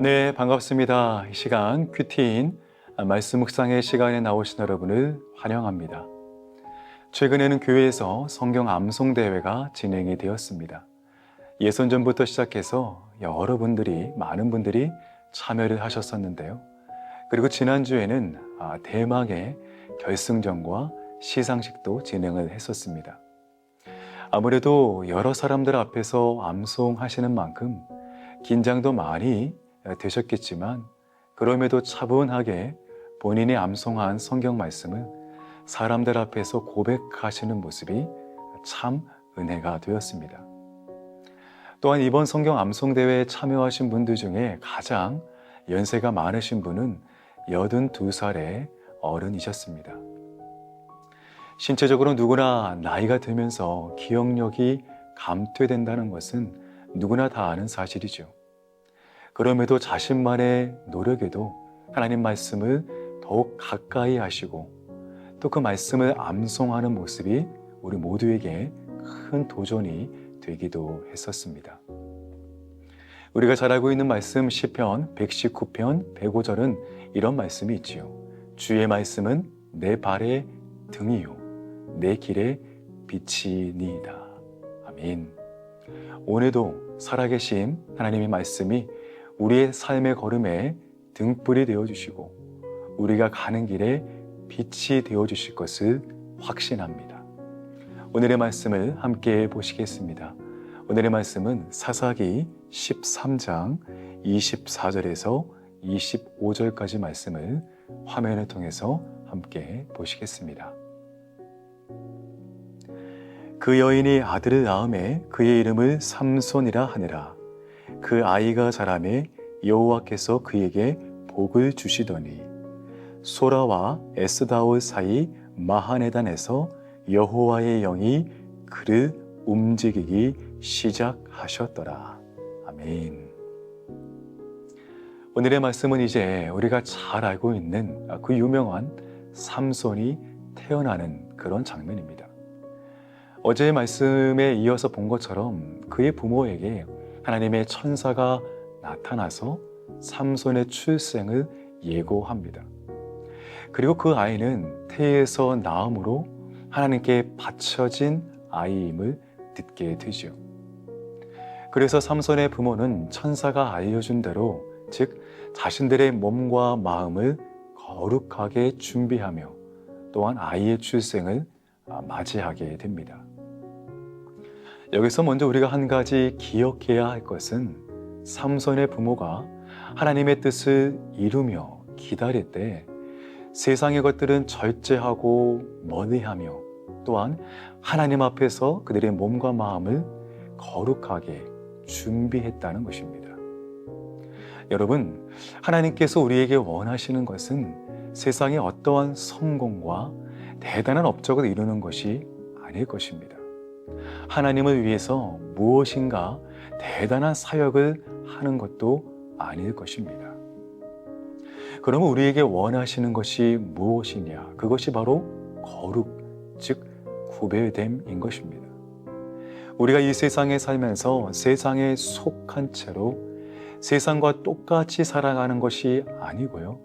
네, 반갑습니다. 이 시간 큐티인 말씀 묵상의 시간에 나오신 여러분을 환영합니다. 최근에는 교회에서 성경 암송 대회가 진행이 되었습니다. 예선전부터 시작해서 많은 분들이 참여를 하셨었는데요. 그리고 지난주에는 대망의 결승전과 시상식도 진행을 했었습니다. 아무래도 여러 사람들 앞에서 암송하시는 만큼 긴장도 많이 되셨겠지만 그럼에도 차분하게 본인이 암송한 성경 말씀을 사람들 앞에서 고백하시는 모습이 참 은혜가 되었습니다. 또한 이번 성경 암송 대회에 참여하신 분들 중에 가장 연세가 많으신 분은 82살의 어른이셨습니다. 신체적으로 누구나 나이가 들면서 기억력이 감퇴된다는 것은 누구나 다 아는 사실이죠. 그럼에도 자신만의 노력에도 하나님 말씀을 더욱 가까이 하시고 또 그 말씀을 암송하는 모습이 우리 모두에게 큰 도전이 되기도 했었습니다. 우리가 잘 알고 있는 말씀 시편 119편 105절은 이런 말씀이 있지요. 주의 말씀은 내 발의 등이요 내 길의 빛이니이다. 아멘. 오늘도 살아계신 하나님의 말씀이 우리의 삶의 걸음에 등불이 되어주시고 우리가 가는 길에 빛이 되어주실 것을 확신합니다. 오늘의 말씀을 함께 보시겠습니다. 오늘의 말씀은 사사기 13장 24절에서 25절까지 말씀을 화면을 통해서 함께 보시겠습니다. 그 여인이 아들을 낳음에 그의 이름을 삼손이라 하니라. 그 아이가 자라매 여호와께서 그에게 복을 주시더니 소라와 에스다올 사이 마하네단에서 여호와의 영이 그를 움직이기 시작하셨더라. 아멘. 오늘의 말씀은 이제 우리가 잘 알고 있는 그 유명한 삼손이 태어나는 그런 장면입니다. 어제의 말씀에 이어서 본 것처럼 그의 부모에게 하나님의 천사가 나타나서 삼손의 출생을 예고합니다. 그리고 그 아이는 태에서 나음으로 하나님께 바쳐진 아이임을 듣게 되죠. 그래서 삼손의 부모는 천사가 알려준 대로, 즉 자신들의 몸과 마음을 거룩하게 준비하며 또한 아이의 출생을 맞이하게 됩니다. 여기서 먼저 우리가 한 가지 기억해야 할 것은 삼손의 부모가 하나님의 뜻을 이루며 기다릴 때 세상의 것들은 절제하고 멀리하며 또한 하나님 앞에서 그들의 몸과 마음을 거룩하게 준비했다는 것입니다. 여러분, 하나님께서 우리에게 원하시는 것은 세상의 어떠한 성공과 대단한 업적을 이루는 것이 아닐 것입니다. 하나님을 위해서 무엇인가 대단한 사역을 하는 것도 아닐 것입니다. 그러면 우리에게 원하시는 것이 무엇이냐? 그것이 바로 거룩, 즉 구별됨인 것입니다. 우리가 이 세상에 살면서 세상에 속한 채로 세상과 똑같이 살아가는 것이 아니고요.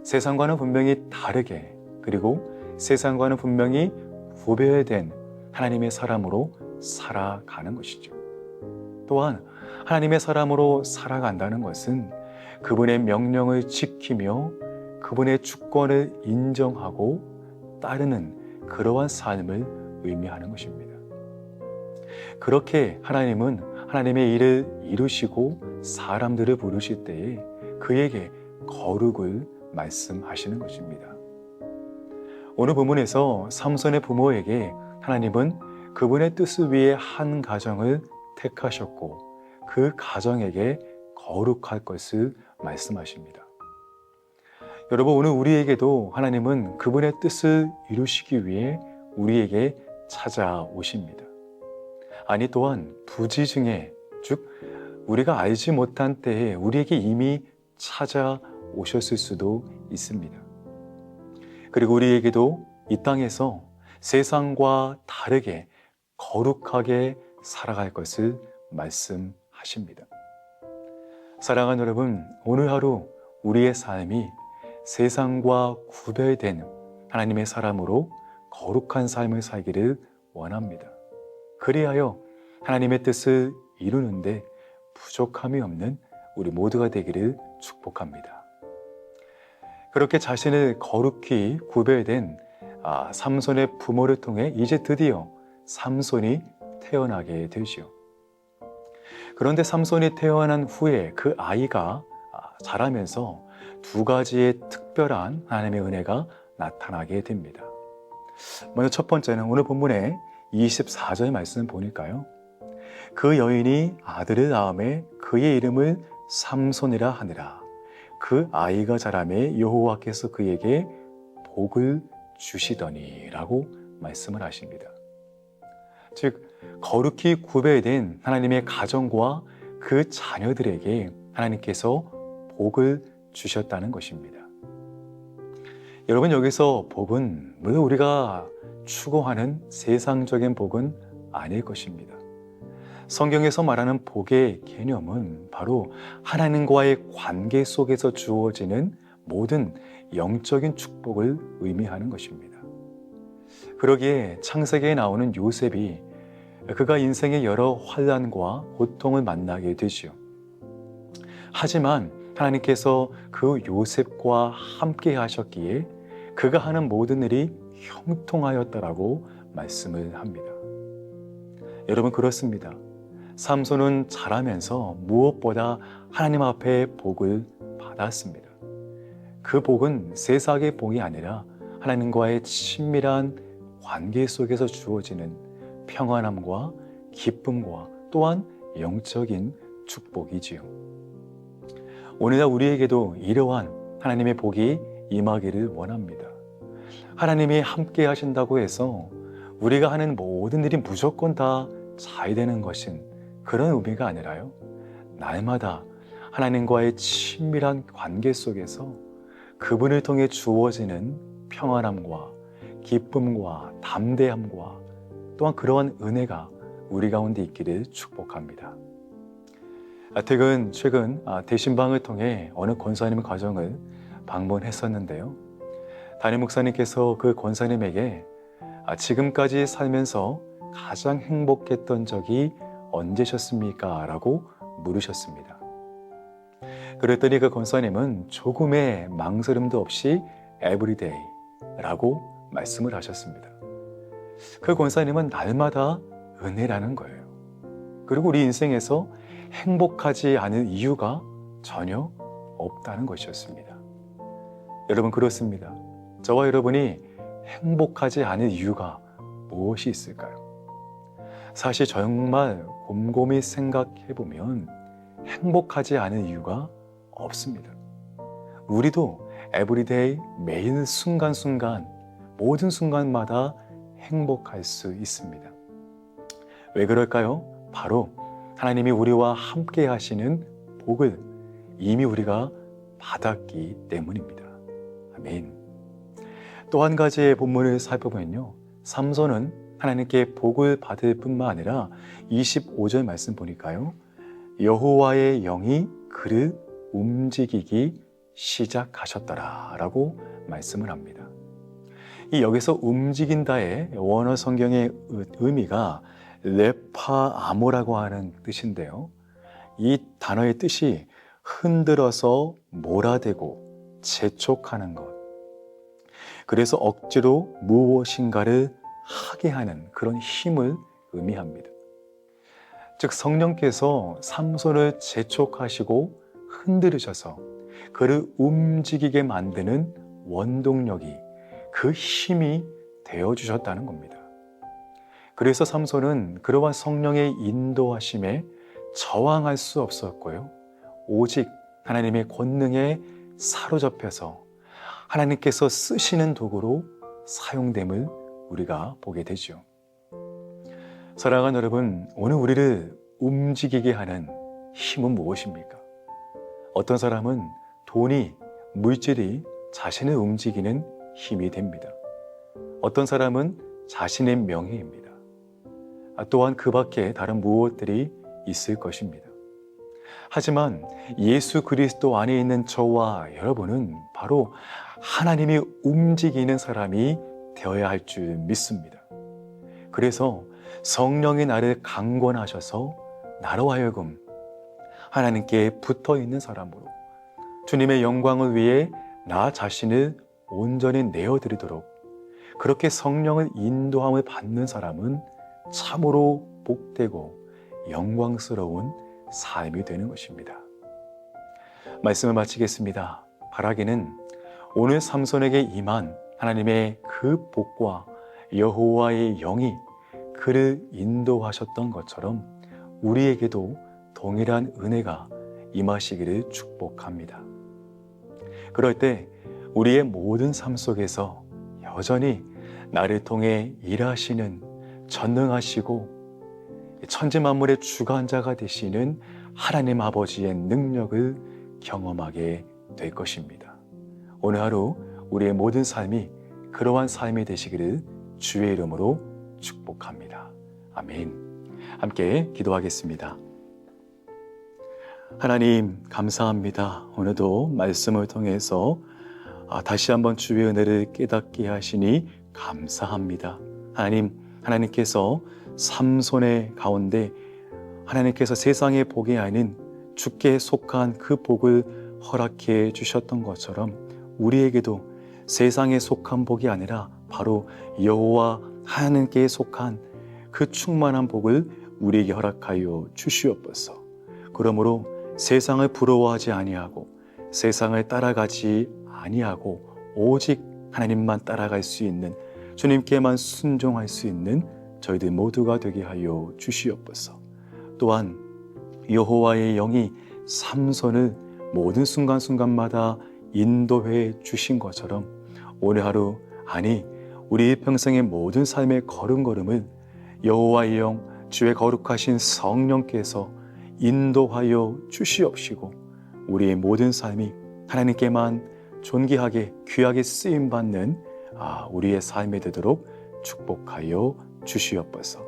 세상과는 분명히 다르게, 그리고 세상과는 분명히 구별된 하나님의 사람으로 살아가는 것이죠. 또한 하나님의 사람으로 살아간다는 것은 그분의 명령을 지키며 그분의 주권을 인정하고 따르는 그러한 삶을 의미하는 것입니다. 그렇게 하나님은 하나님의 일을 이루시고 사람들을 부르실 때에 그에게 거룩을 말씀하시는 것입니다. 오늘 본문에서 삼손의 부모에게 하나님은 그분의 뜻을 위해 한 가정을 택하셨고 그 가정에게 거룩할 것을 말씀하십니다. 여러분, 오늘 우리에게도 하나님은 그분의 뜻을 이루시기 위해 우리에게 찾아오십니다. 아니, 또한 부지중에, 즉 우리가 알지 못한 때에 우리에게 이미 찾아오셨을 수도 있습니다. 그리고 우리에게도 이 땅에서 세상과 다르게 거룩하게 살아갈 것을 말씀하십니다. 사랑하는 여러분, 오늘 하루 우리의 삶이 세상과 구별된 하나님의 사람으로 거룩한 삶을 살기를 원합니다. 그리하여 하나님의 뜻을 이루는데 부족함이 없는 우리 모두가 되기를 축복합니다. 그렇게 자신을 거룩히 구별된 삼손의 부모를 통해 이제 드디어 삼손이 태어나게 되지요. 그런데 삼손이 태어난 후에 그 아이가 자라면서 두 가지의 특별한 하나님의 은혜가 나타나게 됩니다. 먼저 첫 번째는 오늘 본문의 24절 말씀을 보니까요. 그 여인이 아들을 낳음에 그의 이름을 삼손이라 하니라. 그 아이가 자라매 여호와께서 그에게 복을 주시더니 라고 말씀을 하십니다. 즉 거룩히 구별된 하나님의 가정과 그 자녀들에게 하나님께서 복을 주셨다는 것입니다. 여러분, 여기서 복은 물론 우리가 추구하는 세상적인 복은 아닐 것입니다. 성경에서 말하는 복의 개념은 바로 하나님과의 관계 속에서 주어지는 모든 영적인 축복을 의미하는 것입니다. 그러기에 창세기에 나오는 요셉이 그가 인생의 여러 환난과 고통을 만나게 되지요. 하지만 하나님께서 그 요셉과 함께 하셨기에 그가 하는 모든 일이 형통하였다라고 말씀을 합니다. 여러분, 그렇습니다. 삼손은 자라면서 무엇보다 하나님 앞에 복을 받았습니다. 그 복은 세상의 복이 아니라 하나님과의 친밀한 관계 속에서 주어지는 평안함과 기쁨과 또한 영적인 축복이지요. 오늘날 우리에게도 이러한 하나님의 복이 임하기를 원합니다. 하나님이 함께 하신다고 해서 우리가 하는 모든 일이 무조건 다 잘 되는 것은 그런 의미가 아니라요. 날마다 하나님과의 친밀한 관계 속에서 그분을 통해 주어지는 평안함과 기쁨과 담대함과 또한 그러한 은혜가 우리 가운데 있기를 축복합니다. 최근 대신방을 통해 어느 권사님 가정을 방문했었는데요. 담임 목사님께서 그 권사님에게 지금까지 살면서 가장 행복했던 적이 언제셨습니까? 라고 물으셨습니다. 그랬더니 그 권사님은 조금의 망설임도 없이 everyday 라고 말씀을 하셨습니다. 그 권사님은 날마다 은혜라는 거예요. 그리고 우리 인생에서 행복하지 않은 이유가 전혀 없다는 것이었습니다. 여러분, 그렇습니다. 저와 여러분이 행복하지 않은 이유가 무엇이 있을까요? 사실 정말 곰곰이 생각해 보면 행복하지 않은 이유가 없습니다. 우리도 에브리데이 매일 순간순간 모든 순간마다 행복할 수 있습니다. 왜 그럴까요? 바로 하나님이 우리와 함께 하시는 복을 이미 우리가 받았기 때문입니다. 아멘. 또 한 가지의 본문을 살펴보면요. 삼손은 하나님께 복을 받을 뿐만 아니라 25절 말씀 보니까요. 여호와의 영이 그를 움직이기 시작하셨더라 라고 말씀을 합니다. 이 여기서 움직인다의 원어 성경의 의미가 레파아모라고 하는 뜻인데요. 이 단어의 뜻이 흔들어서 몰아대고 재촉하는 것. 그래서 억지로 무엇인가를 하게 하는 그런 힘을 의미합니다. 즉 성령께서 삼손을 재촉하시고 흔들으셔서 그를 움직이게 만드는 원동력이 그 힘이 되어주셨다는 겁니다. 그래서 삼손은 그러한 성령의 인도하심에 저항할 수 없었고요. 오직 하나님의 권능에 사로잡혀서 하나님께서 쓰시는 도구로 사용됨을 우리가 보게 되죠. 사랑하는 여러분, 오늘 우리를 움직이게 하는 힘은 무엇입니까? 어떤 사람은 돈이, 물질이 자신을 움직이는 힘이 됩니다. 어떤 사람은 자신의 명예입니다. 또한 그 밖에 다른 무엇들이 있을 것입니다. 하지만 예수 그리스도 안에 있는 저와 여러분은 바로 하나님이 움직이는 사람이 되어야 할 줄 믿습니다. 그래서 성령이 나를 강권하셔서 나로 하여금 하나님께 붙어 있는 사람으로 주님의 영광을 위해 나 자신을 온전히 내어드리도록 그렇게 성령을 인도함을 받는 사람은 참으로 복되고 영광스러운 삶이 되는 것입니다. 말씀을 마치겠습니다. 바라기는 오늘 삼손에게 임한 하나님의 그 복과 여호와의 영이 그를 인도하셨던 것처럼 우리에게도 동일한 은혜가 임하시기를 축복합니다. 그럴 때 우리의 모든 삶 속에서 여전히 나를 통해 일하시는 전능하시고 천지만물의 주관자가 되시는 하나님 아버지의 능력을 경험하게 될 것입니다. 오늘 하루 우리의 모든 삶이 그러한 삶이 되시기를 주의 이름으로 축복합니다. 아멘. 함께 기도하겠습니다. 하나님 감사합니다. 오늘도 말씀을 통해서 다시 한번 주의 은혜를 깨닫게 하시니 감사합니다. 하나님께서 삼손의 가운데 하나님께서 세상의 복이 아닌 주께 속한 그 복을 허락해 주셨던 것처럼 우리에게도 세상에 속한 복이 아니라 바로 여호와 하나님께 속한 그 충만한 복을 우리에게 허락하여 주시옵소서. 그러므로 세상을 부러워하지 아니하고 세상을 따라가지 아니하고 오직 하나님만 따라갈 수 있는 주님께만 순종할 수 있는 저희들 모두가 되게 하여 주시옵소서. 또한 여호와의 영이 삼손을 모든 순간순간마다 인도해 주신 것처럼 오늘 하루 우리 일평생의 모든 삶의 걸음걸음을 여호와의 영 주의 거룩하신 성령께서 인도하여 주시옵시고 우리의 모든 삶이 하나님께만 존귀하게 귀하게 쓰임받는 우리의 삶이 되도록 축복하여 주시옵소서.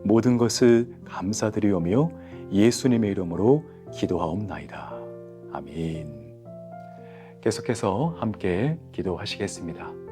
모든 것을 감사드리오며 예수님의 이름으로 기도하옵나이다. 아멘. 계속해서 함께 기도하시겠습니다.